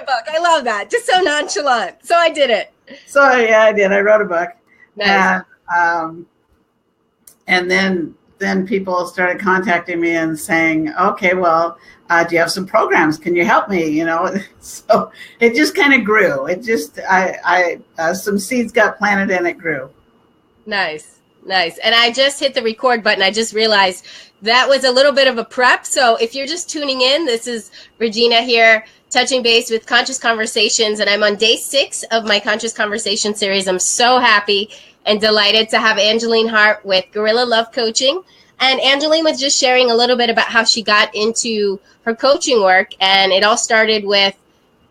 a book. I love that. Just so nonchalant. So I did it. So yeah, I did. I wrote a book. Nice. And then people started contacting me and saying, okay, well, do you have some programs? Can you help me? So it just kind of grew. It just, some seeds got planted and it grew. Nice. And I just hit the record button. I just realized that was a little bit of a prep. So if you're just tuning in, this is Regina here, touching base with Conscious Conversations. And I'm on day 6 of my Conscious Conversation series. I'm so happy and delighted to have Angeline Hart with Gorilla Love Coaching. And Angeline was just sharing a little bit about how she got into her coaching work. And it all started with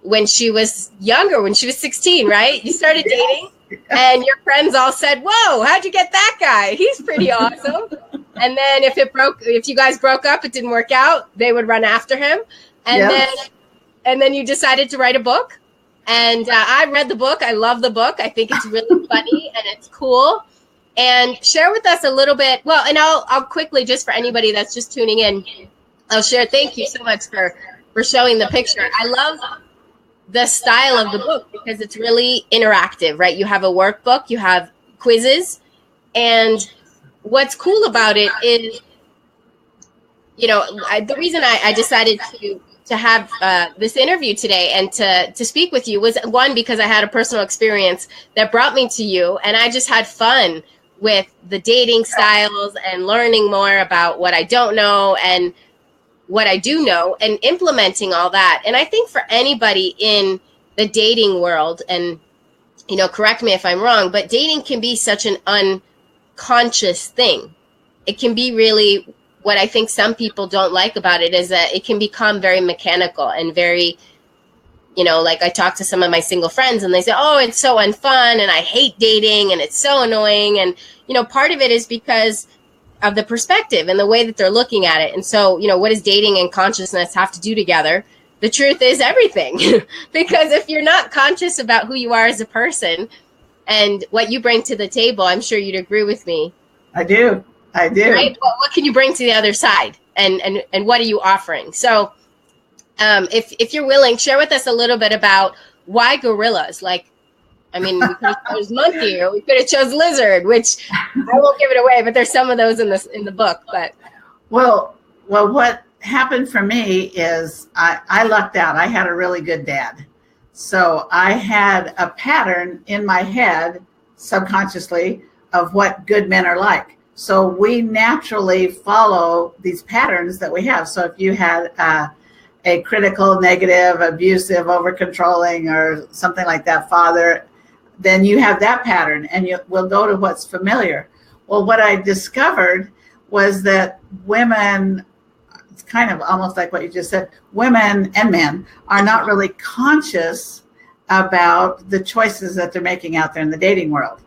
when she was younger, when she was 16, right? You started dating and your friends all said, whoa, how'd you get that guy? He's pretty awesome. And then if you guys broke up, it didn't work out, they would run after him. And then you decided to write a book. And I read the book. I love the book. I think it's really funny and it's cool. And share with us a little bit. Well, and I'll quickly, just for anybody that's just tuning in, I'll share. Thank you so much for showing the picture. I love the style of the book because it's really interactive, right? You have a workbook, you have quizzes. And what's cool about it is, the reason I decided to have this interview today and to speak with you was, one, because I had a personal experience that brought me to you, and I just had fun with the dating styles and learning more about what I don't know and what I do know and implementing all that. And I think for anybody in the dating world, and, correct me if I'm wrong, but dating can be such an unconscious thing. It can be really, what I think some people don't like about it is that it can become very mechanical and very, like I talk to some of my single friends and they say, oh, it's so unfun and I hate dating and it's so annoying. And, part of it is because of the perspective and the way that they're looking at it. And so, what does dating and consciousness have to do together? The truth is everything. Because if you're not conscious about who you are as a person and what you bring to the table, I'm sure you'd agree with me. I do. Right? Well, what can you bring to the other side? And what are you offering? So if you're willing, share with us a little bit about why gorillas. We could have chose monkey, or we could have chose lizard, which I won't give it away, but there's some of those in the book. But well, what happened for me is I lucked out. I had a really good dad. So I had a pattern in my head subconsciously of what good men are like. So we naturally follow these patterns that we have. So if you had a critical, negative, abusive, over-controlling, or something like that father, then you have that pattern and you will go to what's familiar. Well, what I discovered was that women, it's kind of almost like what you just said, women and men are not really conscious about the choices that they're making out there in the dating world.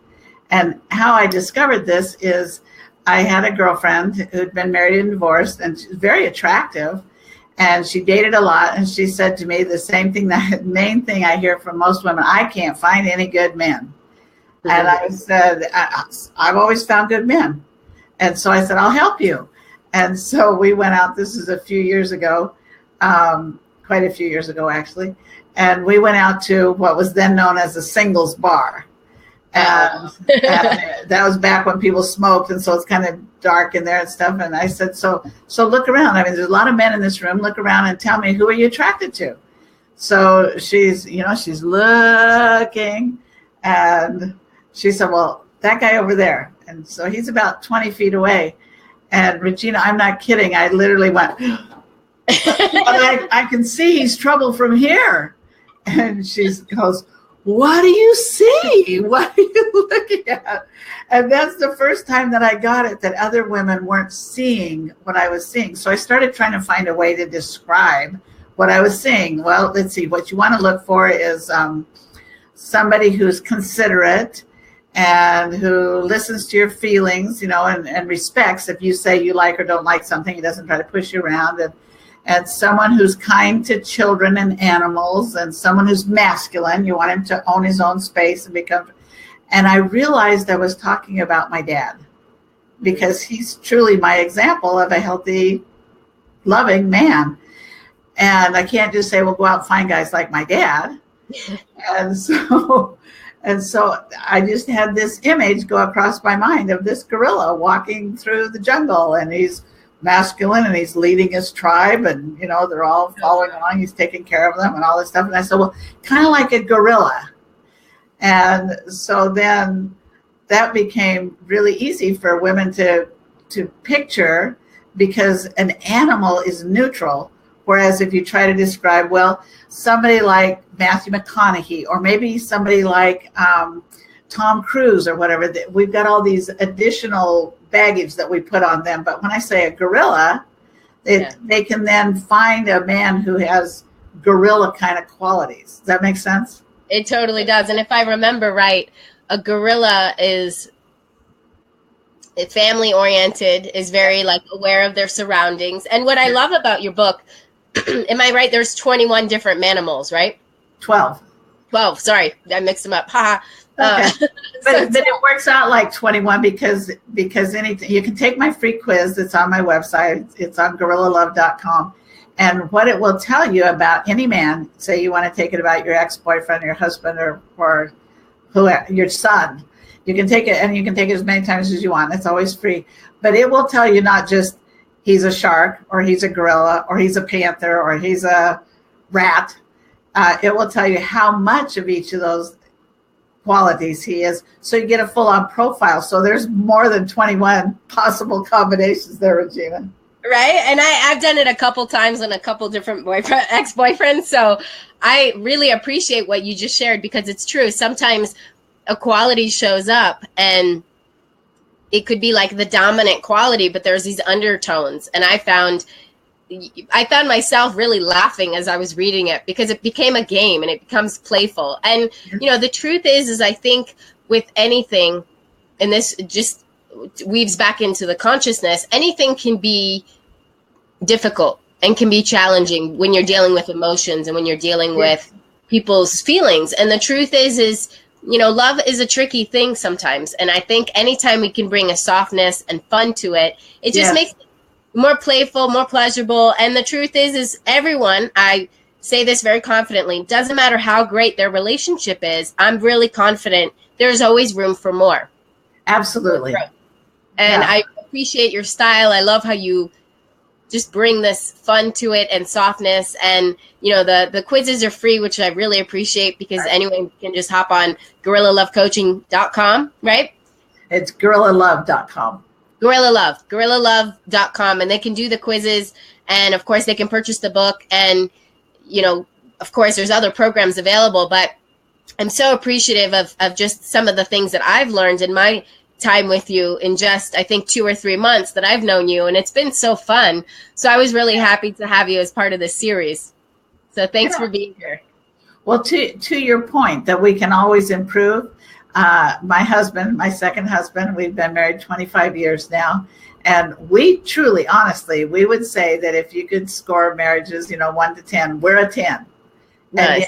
And how I discovered this is I had a girlfriend who'd been married and divorced, and she's very attractive, and she dated a lot. And she said to me the same thing, that main thing I hear from most women: I can't find any good men. Mm-hmm. And I said, I've always found good men. And so I said, I'll help you. And so we went out. This is a few years ago, quite a few years ago, actually. And we went out to what was then known as a singles bar. And that was back when people smoked, and so it's kind of dark in there and stuff. And I said, so look around. There's a lot of men in this room. Look around and tell me, who are you attracted to? So she's looking, and she said, well, that guy over there. And so he's about 20 feet away. And Regina, I'm not kidding. I literally went, I can see he's trouble from here. And she goes, what do you see? What are you looking at? And that's the first time that I got it, that other women weren't seeing what I was seeing. So I started trying to find a way to describe what I was seeing. Well, let's see. What you want to look for is somebody who's considerate and who listens to your feelings, and respects. If you say you like or don't like something, he doesn't try to push you around. And someone who's kind to children and animals, and someone who's masculine. You want him to own his own space and become. And I realized I was talking about my dad, because he's truly my example of a healthy, loving man. And I can't just say, well, go out and find guys like my dad. And so I just had this image go across my mind of this gorilla walking through the jungle, and he's masculine and he's leading his tribe, and they're all following along. He's taking care of them and all this stuff. And I said, well, kind of like a gorilla. And so then that became really easy for women to picture, because an animal is neutral. Whereas if you try to describe, well, somebody like Matthew McConaughey, or maybe somebody like Tom Cruise or whatever, we've got all these additional baggage that we put on them. But when I say a gorilla, they can then find a man who has gorilla kind of qualities. Does that make sense? It totally does. And if I remember right, a gorilla is family oriented, is very aware of their surroundings. And what I love about your book, am I right? There's 21 different manimals, right? 12. Sorry, I mixed them up. Okay. But it works out like 21 because anything, you can take my free quiz. It's on my website. It's on gorillalove.com. And what it will tell you about any man, say you want to take it about your ex-boyfriend, or your husband, or whoever, your son, you can take it, and you can take it as many times as you want. It's always free. But it will tell you not just he's a shark, or he's a gorilla, or he's a panther, or he's a rat. It will tell you how much of each of those qualities he is. So you get a full-on profile. So there's more than 21 possible combinations there, Regina. Right. And I've done it a couple times on a couple different ex-boyfriends. So I really appreciate what you just shared, because it's true. Sometimes a quality shows up and it could be like the dominant quality, but there's these undertones. And I found myself really laughing as I was reading it, because it became a game and it becomes playful. And, the truth is I think with anything, and this just weaves back into the consciousness, anything can be difficult and can be challenging when you're dealing with emotions and when you're dealing with people's feelings. And the truth is love is a tricky thing sometimes. And I think anytime we can bring a softness and fun to it, it just makes it more playful, more pleasurable. And the truth is everyone, I say this very confidently, doesn't matter how great their relationship is, I'm really confident there's always room for more. Absolutely. And I appreciate your style. I love how you just bring this fun to it and softness. And, the quizzes are free, which I really appreciate, because anyone can just hop on gorillalovecoaching.com, right? It's gorillalove.com. gorillalove.com. And they can do the quizzes. And of course they can purchase the book. And, of course there's other programs available, but I'm so appreciative of just some of the things that I've learned in my time with you in just, I think, 2 or 3 months that I've known you. And it's been so fun. So I was really happy to have you as part of this series. So thanks for being here. Well, to your point that we can always improve. My husband, my second husband, we've been married 25 years now. And we truly, honestly, we would say that if you could score marriages, 1 to 10, we're a 10. Nice.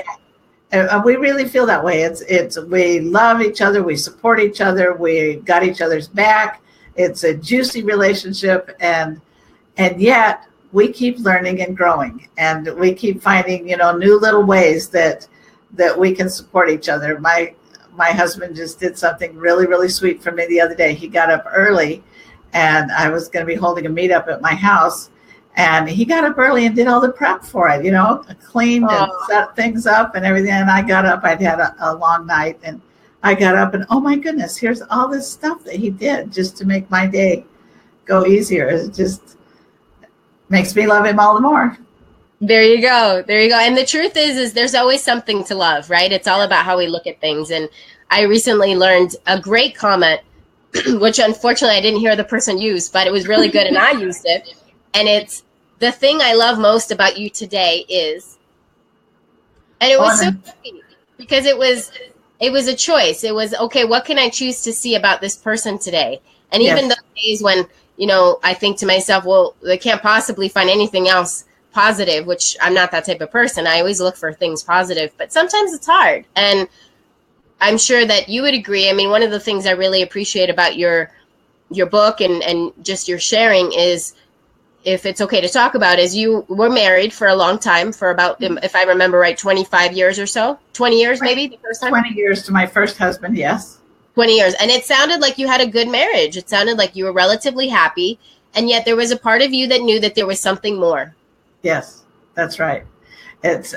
And we really feel that way. It's we love each other. We support each other. We got each other's back. It's a juicy relationship. And yet we keep learning and growing. And we keep finding, new little ways that we can support each other. My husband just did something really, really sweet for me the other day. He got up early, and I was going to be holding a meetup at my house. And he got up early and did all the prep for it, cleaned and set things up and everything. And I got up, I'd had a long night, and I got up and, oh my goodness, here's all this stuff that he did just to make my day go easier. It just makes me love him all the more. There you go. And the truth is there's always something to love, right? It's all about how we look at things. And I recently learned a great comment, which unfortunately I didn't hear the person use, but it was really good and I used it. And it's, the thing I love most about you today is, and it was so funny because it was a choice. It was, okay, what can I choose to see about this person today? And even those days when, I think to myself, well, they can't possibly find anything else positive, which I'm not that type of person. I always look for things positive, but sometimes it's hard. And I'm sure that you would agree. I mean, one of the things I really appreciate about your book and just your sharing is if it's okay to talk about, is you were married for a long time, for about, if I remember right, 25 years or so, 20 years maybe the first time? 20 years to my first husband, yes. 20 years. And it sounded like you had a good marriage. It sounded like you were relatively happy. And yet there was a part of you that knew that there was something more. Yes, that's right. It's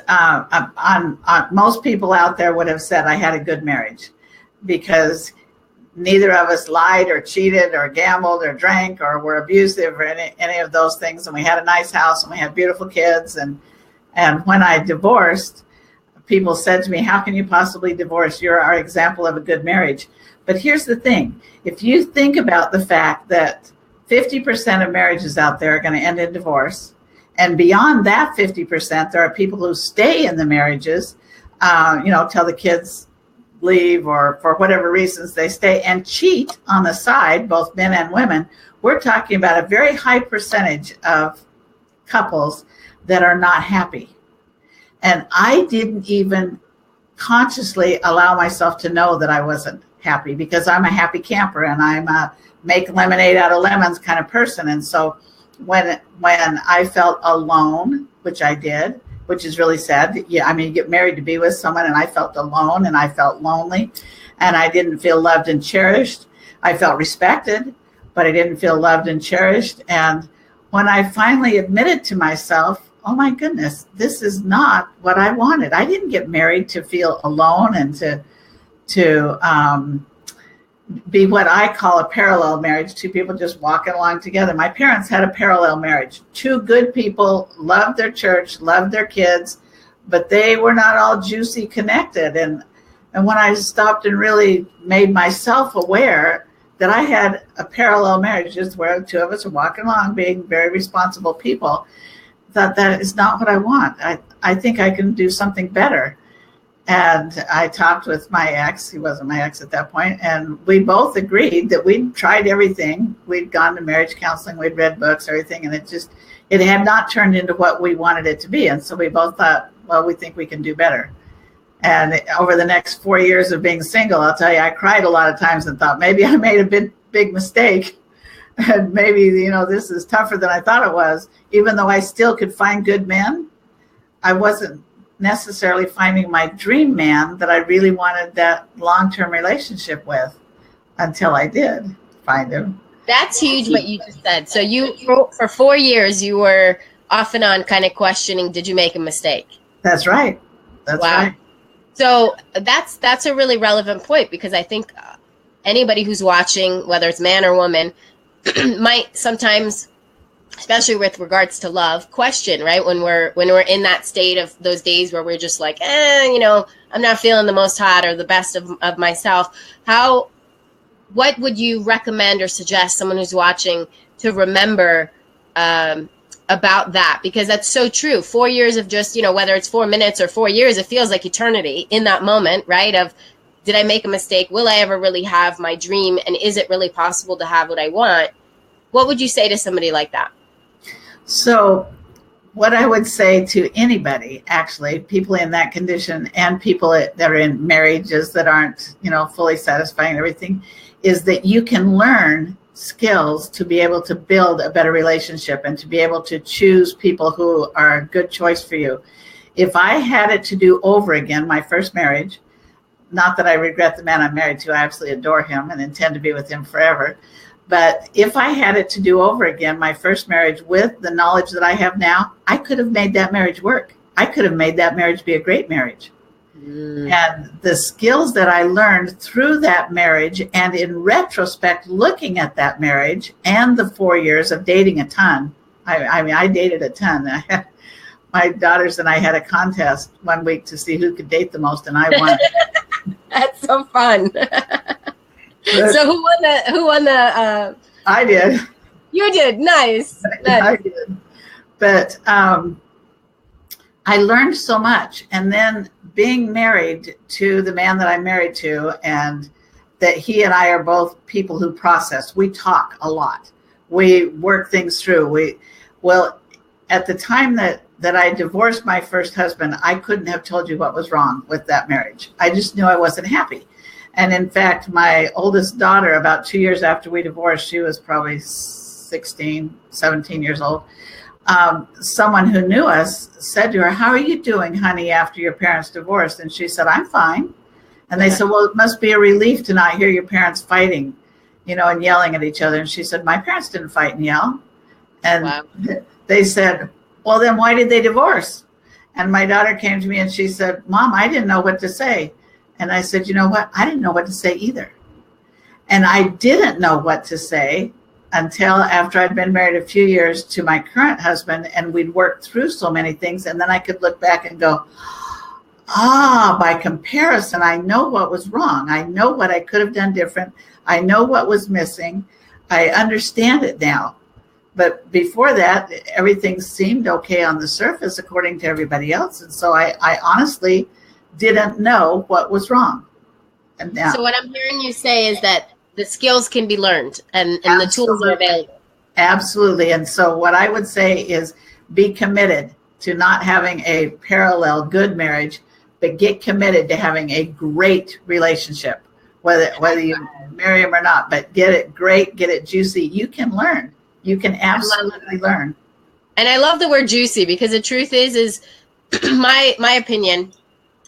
most people out there would have said I had a good marriage because neither of us lied or cheated or gambled or drank or were abusive or any of those things. And we had a nice house and we had beautiful kids. And when I divorced, people said to me, how can you possibly divorce? You're our example of a good marriage. But here's the thing. If you think about the fact that 50% of marriages out there are going to end in divorce, and beyond that 50%, there are people who stay in the marriages, till the kids leave or for whatever reasons they stay and cheat on the side, both men and women. We're talking about a very high percentage of couples that are not happy. And I didn't even consciously allow myself to know that I wasn't happy because I'm a happy camper and I'm a make lemonade out of lemons kind of person. And so when I felt alone, which I did, which is really sad. Yeah, I mean, you get married to be with someone, and I felt alone, and I felt lonely, and I didn't feel loved and cherished. I felt respected, but I didn't feel loved and cherished. And when I finally admitted to myself, oh my goodness, this is not what I wanted. I didn't get married to feel alone and to be what I call a parallel marriage, two people just walking along together. My parents had a parallel marriage. Two good people, loved their church, loved their kids, but they were not all juicy connected. And when I stopped and really made myself aware that I had a parallel marriage, just where the two of us are walking along being very responsible people, that is not what I want. I think I can do something better. And I talked with my ex, he wasn't my ex at that point, and we both agreed that we'd tried everything. We'd gone to marriage counseling, we'd read books, everything, and it had not turned into what we wanted it to be. And so we both thought, well, we think we can do better. And over the next 4 years of being single, I'll tell you, I cried a lot of times and thought, maybe I made a big mistake. And maybe, this is tougher than I thought it was. Even though I still could find good men, I wasn't necessarily finding my dream man that I really wanted that long-term relationship with until I did find him. That's huge what you just said. So you, for 4 years, you were off and on kind of questioning, did you make a mistake? That's right. That's wow. Right. So that's a really relevant point because I think anybody who's watching, whether it's man or woman, might sometimes, especially with regards to love, question, right? When we're in that state of those days where we're just like, I'm not feeling the most hot or the best of myself. What would you recommend or suggest someone who's watching to remember about that? Because that's so true. 4 years of just, whether it's 4 minutes or 4 years, it feels like eternity in that moment, right? Of, did I make a mistake? Will I ever really have my dream? And is it really possible to have what I want? What would you say to somebody like that? So what I would say to anybody, actually, people in that condition and people that are in marriages that aren't, fully satisfying and everything, is that you can learn skills to be able to build a better relationship and to be able to choose people who are a good choice for you. If I had it to do over again, my first marriage, not that I regret the man I'm married to, I absolutely adore him and intend to be with him forever. But if I had it to do over again, my first marriage with the knowledge that I have now, I could have made that marriage work. I could have made that marriage be a great marriage. And the skills that I learned through that marriage and in retrospect, looking at that marriage and the 4 years of dating a ton. I dated a ton. My daughters and I had a contest one week to see who could date the most, and I won. That's so fun. So who won the I did. You did. Nice. I did. But I learned so much. And then being married to the man that I'm married to, and that he and I are both people who process. We talk a lot. We work things through. At the time that I divorced my first husband, I couldn't have told you what was wrong with that marriage. I just knew I wasn't happy. And in fact, my oldest daughter, about 2 years after we divorced, she was probably 16, 17 years old, someone who knew us said to her, "How are you doing, honey, after your parents divorced?" And she said, "I'm fine." And they said, "Well, it must be a relief to not hear your parents fighting, and yelling at each other." And she said, "My parents didn't fight and yell." And Wow. they said, "Well, then why did they divorce?" And my daughter came to me and she said, "Mom, I didn't know what to say." And I said, "You know what? I didn't know what to say either." And I didn't know what to say until after I'd been married a few years to my current husband, and we'd worked through so many things. And then I could look back and go, by comparison, I know what was wrong. I know what I could have done different. I know what was missing. I understand it now. But before that, everything seemed okay on the surface according to everybody else. And so I honestly didn't know what was wrong. And now, So what I'm hearing you say is that the skills can be learned and the tools are available. Absolutely. And so what I would say is be committed to not having a parallel good marriage, but get committed to having a great relationship, whether you marry him or not, but get it great, get it juicy. You can learn. You can absolutely learn. And I love the word juicy, because the truth is my opinion,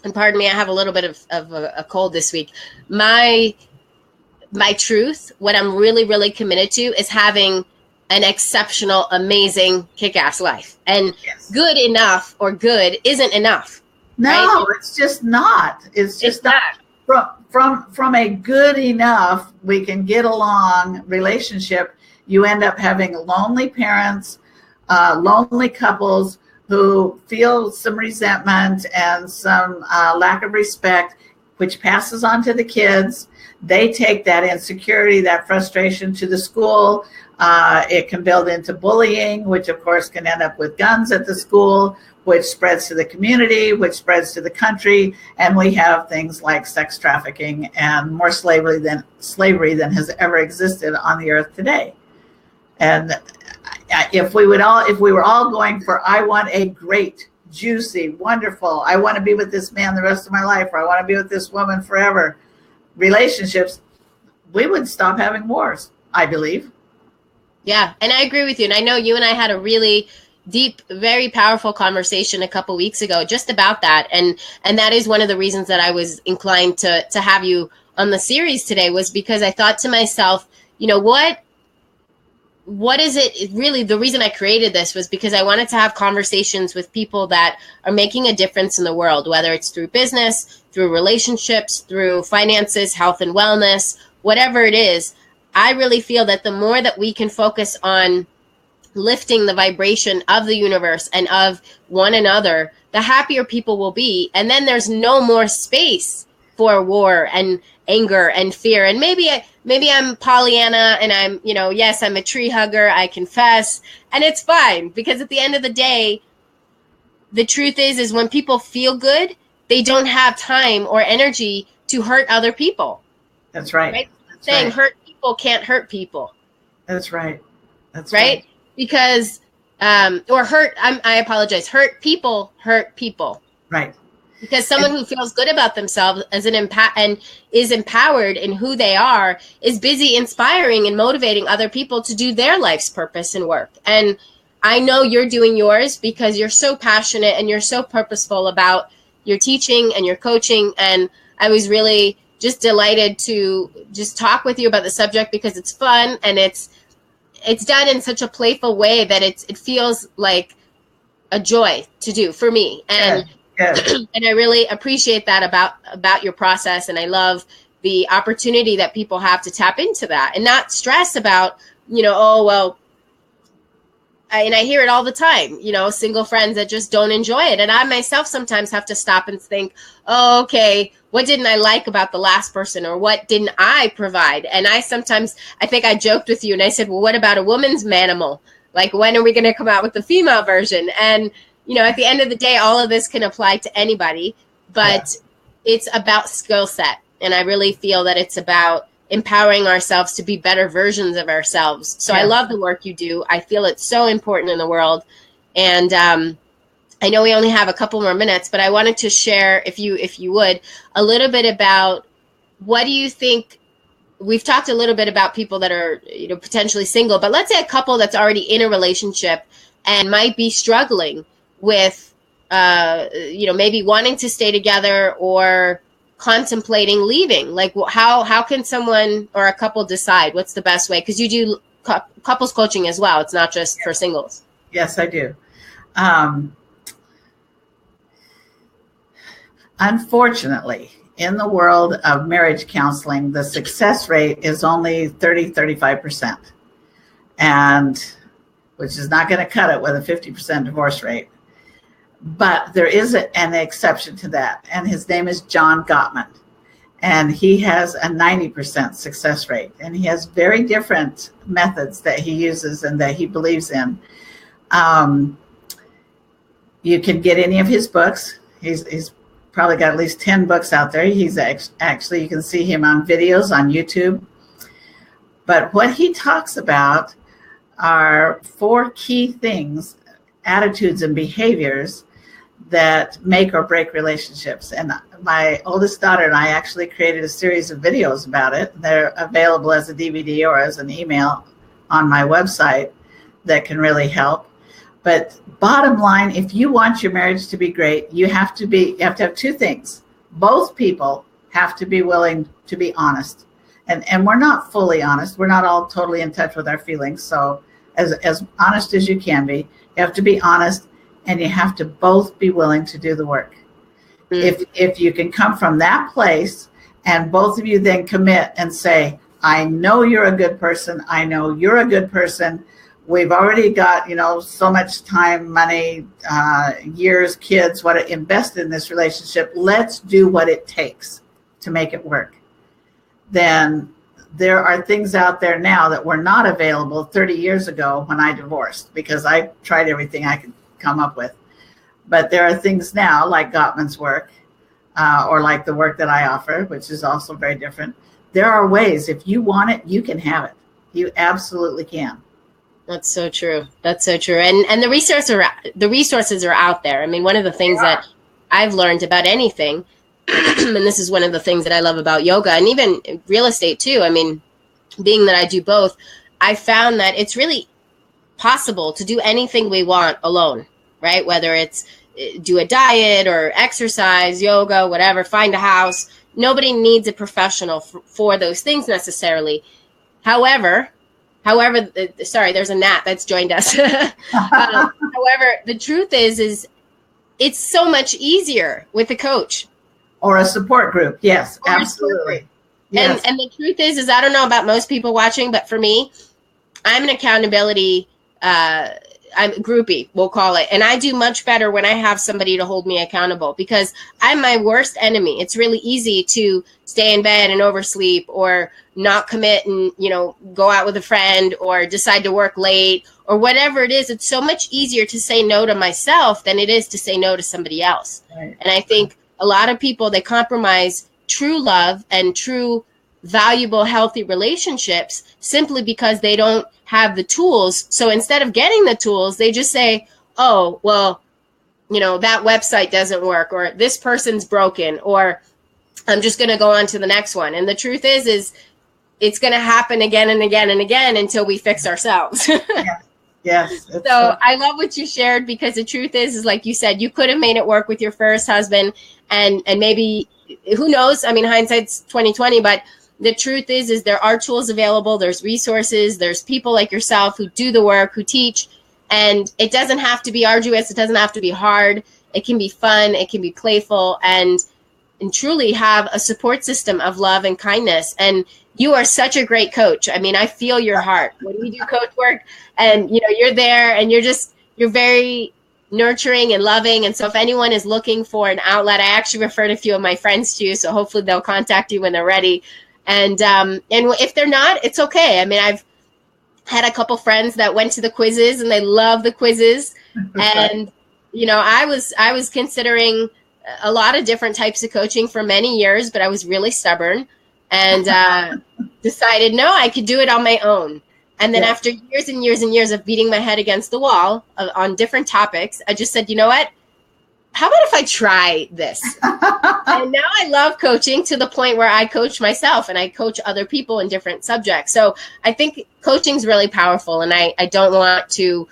and pardon me, I have a little bit of a cold this week. My truth, what I'm really, really committed to, is having an exceptional, amazing, kick-ass life. And good enough or good isn't enough. No, right? It's just not. It's just not. From a good enough, we can get along relationship, you end up having lonely parents, lonely couples who feel some resentment and some lack of respect, which passes on to the kids. They take that insecurity, that frustration to the school. It can build into bullying, which of course can end up with guns at the school, which spreads to the community, which spreads to the country. And we have things like sex trafficking and more slavery than has ever existed on the earth today. And if we were all going for, I want a great, juicy, wonderful, I want to be with this man the rest of my life, or I want to be with this woman forever, relationships, we would stop having wars, I believe. Yeah, and I agree with you. And I know you and I had a really deep, very powerful conversation a couple weeks ago just about that. And that is one of the reasons that I was inclined to have you on the series today, was because I thought to myself, what is it really? The reason I created this was because I wanted to have conversations with people that are making a difference in the world, whether it's through business, through relationships, through finances, health and wellness, whatever it is. I really feel that the more that we can focus on lifting the vibration of the universe and of one another, the happier people will be. And then there's no more space for war and anger and fear. And maybe I'm Pollyanna and I'm, yes, I'm a tree hugger, I confess, and it's fine, because at the end of the day, the truth is when people feel good, they don't have time or energy to hurt other people. That's right. Right? Saying hurt people can't hurt people. That's right. That's right. Because, I apologize. Hurt people hurt people. Right. Because someone who feels good about themselves as and is empowered in who they are is busy inspiring and motivating other people to do their life's purpose and work. And I know you're doing yours because you're so passionate and you're so purposeful about your teaching and your coaching. And I was really just delighted to just talk with you about the subject, because it's fun and it's done in such a playful way that it feels like a joy to do for me. And and I really appreciate that about your process. And I love the opportunity that people have to tap into that and not stress about, and I hear it all the time, single friends that just don't enjoy it. And I myself sometimes have to stop and think, oh, okay, what didn't I like about the last person, or what didn't I provide? And I think I joked with you and I said, well, what about a woman's manimal? Like, when are we going to come out with the female version? And at the end of the day, all of this can apply to anybody, but it's about skill set. And I really feel that it's about empowering ourselves to be better versions of ourselves. So I love the work you do. I feel it's so important in the world. And I know we only have a couple more minutes, but I wanted to share, if you would, a little bit about what do you think we've talked a little bit about people that are, potentially single, but let's say a couple that's already in a relationship and might be struggling with, maybe wanting to stay together or contemplating leaving. Like, how can someone or a couple decide what's the best way? Because you do couples coaching as well. It's not just for singles. Yes, I do. Unfortunately, in the world of marriage counseling, the success rate is only 35%, and which is not going to cut it with a 50% divorce rate. But there is an exception to that, and his name is John Gottman, and he has a 90% success rate, and he has very different methods that he uses and that he believes in. You can get any of his books. He's probably got at least 10 books out there. He's actually, you can see him on videos on YouTube. But what he talks about are 4 key things, attitudes and behaviors that make or break relationships. And my oldest daughter and I actually created a series of videos about it. They're available as a DVD or as an email on my website that can really help. But bottom line, if you want your marriage to be great, you have to have 2 things. Both people have to be willing to be honest. And we're not fully honest. We're not all totally in touch with our feelings. So as honest as you can be, you have to be honest, and you have to both be willing to do the work. If you can come from that place and both of you then commit and say, I know you're a good person. I know you're a good person. We've already got, so much time, money, years, kids, what invested in this relationship. Let's do what it takes to make it work. Then there are things out there now that were not available 30 years ago when I divorced, because I tried everything I could come up with. But there are things now like Gottman's work, or like the work that I offer, which is also very different. There are ways. If you want it, you can have it. You absolutely can. That's so true. That's so true. And the resources are out there. I mean, one of the things that I've learned about anything, and this is one of the things that I love about yoga and even real estate too. I mean, being that I do both, I found that it's really possible to do anything we want alone, right? Whether it's do a diet or exercise, yoga, whatever, find a house. Nobody needs a professional for those things necessarily. However, sorry, there's a gnat that's joined us. However, the truth is it's so much easier with a coach. Or a support group. Yes, absolutely. Yes. And the truth is I don't know about most people watching, but for me, I'm an accountability, I'm groupie, we'll call it. And I do much better when I have somebody to hold me accountable, because I'm my worst enemy. It's really easy to stay in bed and oversleep, or not commit and, go out with a friend, or decide to work late, or whatever it is. It's so much easier to say no to myself than it is to say no to somebody else. Right. And I think a lot of people, they compromise true love and true valuable, healthy relationships simply because they don't have the tools. So instead of getting the tools, they just say, oh, well, that website doesn't work, or this person's broken, or I'm just going to go on to the next one. And the truth is it's going to happen again and again and again until we fix ourselves. Yes. So I love what you shared, because the truth is like you said, you could have made it work with your first husband, and maybe, who knows? I mean, hindsight's 2020, but the truth is there are tools available. There's resources. There's people like yourself who do the work, who teach, and it doesn't have to be arduous. It doesn't have to be hard. It can be fun. It can be playful, and truly have a support system of love and kindness. And you are such a great coach. I mean, I feel your heart when we do coach work, and you're there, and you're very nurturing and loving. And so if anyone is looking for an outlet, I actually referred a few of my friends to you, so hopefully they'll contact you when they're ready. And if they're not, it's okay. I mean, I've had a couple friends that went to the quizzes and they love the quizzes. And, I was considering a lot of different types of coaching for many years, but I was really stubborn and decided, no, I could do it on my own. And then after years and years and years of beating my head against the wall on different topics, I just said, you know what? how about if I try this? And now I love coaching to the point where I coach myself and I coach other people in different subjects. So I think coaching is really powerful, and I don't want to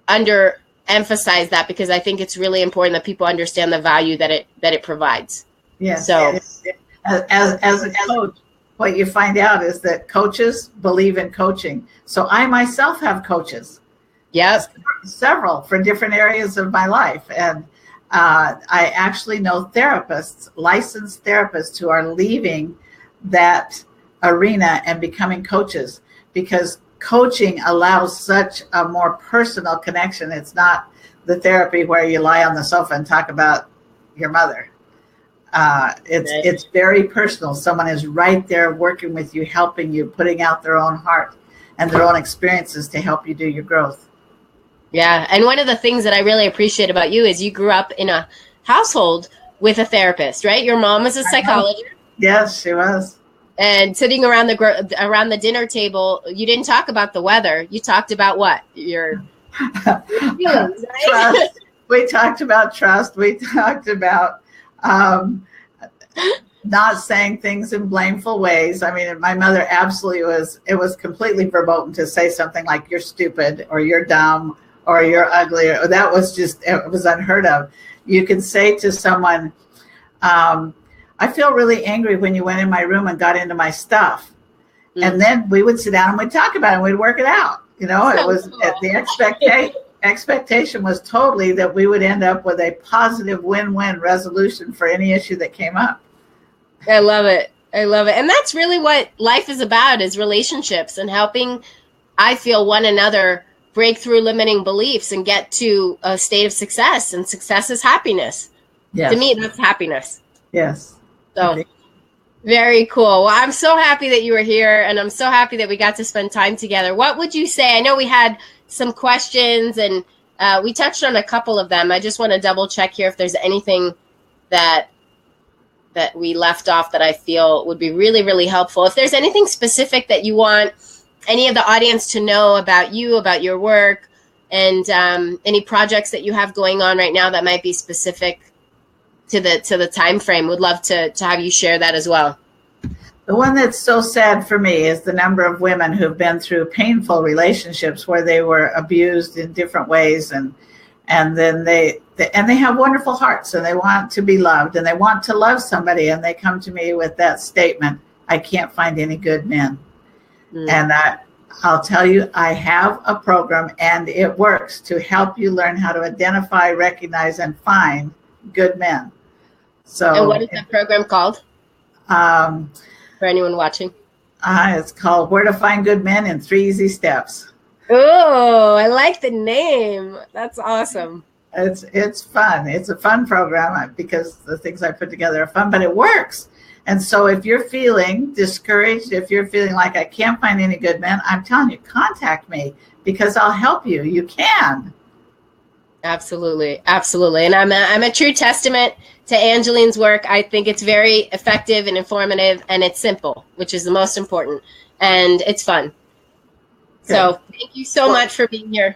underemphasize that, because I think it's really important that people understand the value that it provides. Yes. So as a coach, what you find out is that coaches believe in coaching. So I myself have coaches. Yes. Several for different areas of my life. And I actually know therapists, licensed therapists, who are leaving that arena and becoming coaches, because coaching allows such a more personal connection. It's not the therapy where you lie on the sofa and talk about your mother. It's very personal. Someone is right there working with you, helping you, putting out their own heart and their own experiences to help you do your growth. Yeah. And one of the things that I really appreciate about you is you grew up in a household with a therapist, right? Your mom was a psychologist. Yes, she was. And sitting around the dinner table, you didn't talk about the weather. You talked about what? Your feelings, right? Trust. We talked about trust. We talked about not saying things in blameful ways. I mean, my mother absolutely it was completely verboten to say something like "you're stupid" or "you're dumb" or "you're ugly." That was it was unheard of. You can say to someone, I feel really angry when you went in my room and got into my stuff. Mm-hmm. And then we would sit down and we'd talk about it and we'd work it out. You know, it was the expectation was totally that we would end up with a positive win-win resolution for any issue that came up. I love it. I love it. And that's really what life is about, is relationships and helping, I feel, one another break through limiting beliefs and get to a state of success. And success is happiness. Yes. To me, that's happiness. Yes. So very cool. Well, I'm so happy that you were here, and I'm so happy that we got to spend time together. What would you say? I know we had some questions, and we touched on a couple of them. I just want to double check here if there's anything that we left off that I feel would be really, really helpful. If there's anything specific that you want any of the audience to know about you, about your work, and any projects that you have going on right now that might be specific to the time frame, would love to have you share that as well. The one that's so sad for me is the number of women who've been through painful relationships where they were abused in different ways, and then they have wonderful hearts, and they want to be loved, and they want to love somebody, and they come to me with that statement, "I can't find any good men." And I'll tell you, I have a program, and it works to help you learn how to identify, recognize, and find good men. So, and what is that program called? For anyone watching, it's called "Where to Find Good Men in 3 Easy Steps." Oh, I like the name. That's awesome. It's fun. It's a fun program because the things I put together are fun, but it works. And so if you're feeling discouraged, if you're feeling like I can't find any good men, I'm telling you, contact me, because I'll help you. You can. Absolutely. Absolutely. And I'm a true testament to Angeline's work. I think it's very effective and informative, and it's simple, which is the most important, and it's fun. Good. So thank you so much for being here.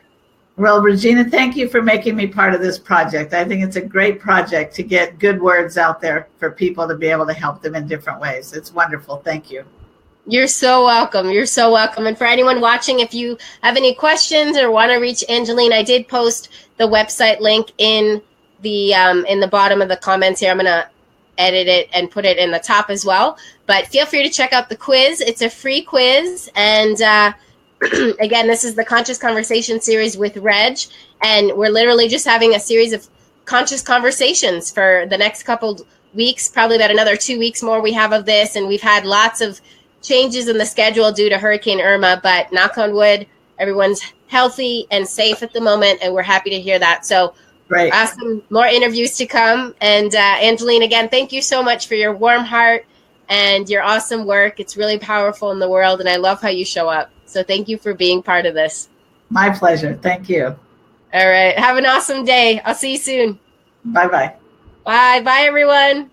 Well, Regina, thank you for making me part of this project. I think it's a great project to get good words out there for people to be able to help them in different ways. It's wonderful. Thank you. You're so welcome. You're so welcome. And for anyone watching, if you have any questions or want to reach Angeline, I did post the website link in the bottom of the comments here. I'm going to edit it and put it in the top as well. But feel free to check out the quiz. It's a free quiz. And again, this is the Conscious Conversation series with Reg. And we're literally just having a series of conscious conversations for the next couple weeks, probably about another 2 weeks more we have of this. And we've had lots of changes in the schedule due to Hurricane Irma, but knock on wood, everyone's healthy and safe at the moment, and we're happy to hear that. So great. Awesome. More interviews to come. And Angeline, again, thank you so much for your warm heart and your awesome work. It's really powerful in the world, and I love how you show up. So thank you for being part of this. My pleasure. Thank you. All right. Have an awesome day. I'll see you soon. Bye-bye. Bye. Bye, everyone.